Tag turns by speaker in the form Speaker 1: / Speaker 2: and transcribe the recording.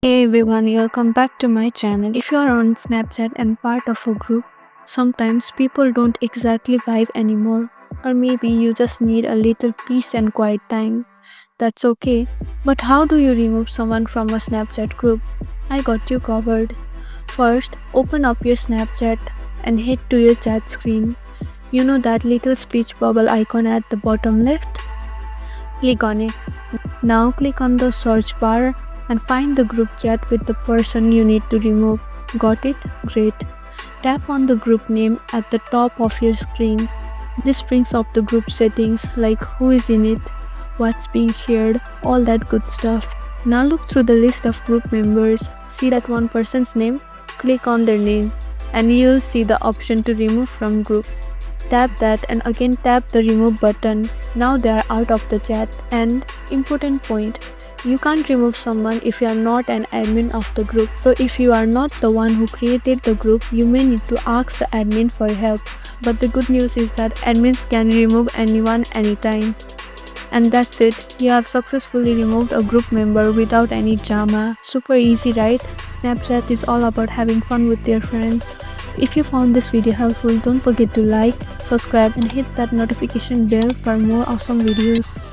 Speaker 1: Hey everyone, welcome back to my channel. If you are on Snapchat and part of a group, sometimes people don't exactly vibe anymore. Or maybe you just need a little peace and quiet time. That's okay. But how do you remove someone from a Snapchat group? I got you covered. First, open up your Snapchat and head to your chat screen. You know that little speech bubble icon at the bottom left? Click on it. Now click on the search bar and find the group chat with the person you need to remove. Got it? Great. Tap on the group name at the top of your screen. This brings up the group settings like who is in it, what's being shared, all that good stuff. Now look through the list of group members. See that one person's name? Click on their name and you'll see the option to remove from group. Tap that and again tap the remove button. Now they are out of the chat. And important point, you can't remove someone if you are not an admin of the group. So if you are not the one who created the group, you may need to ask the admin for help. But the good news is that admins can remove anyone anytime. And that's it. You have successfully removed a group member without any drama. Super easy, right? Snapchat is all about having fun with your friends. If you found this video helpful, don't forget to like, subscribe and hit that notification bell for more awesome videos.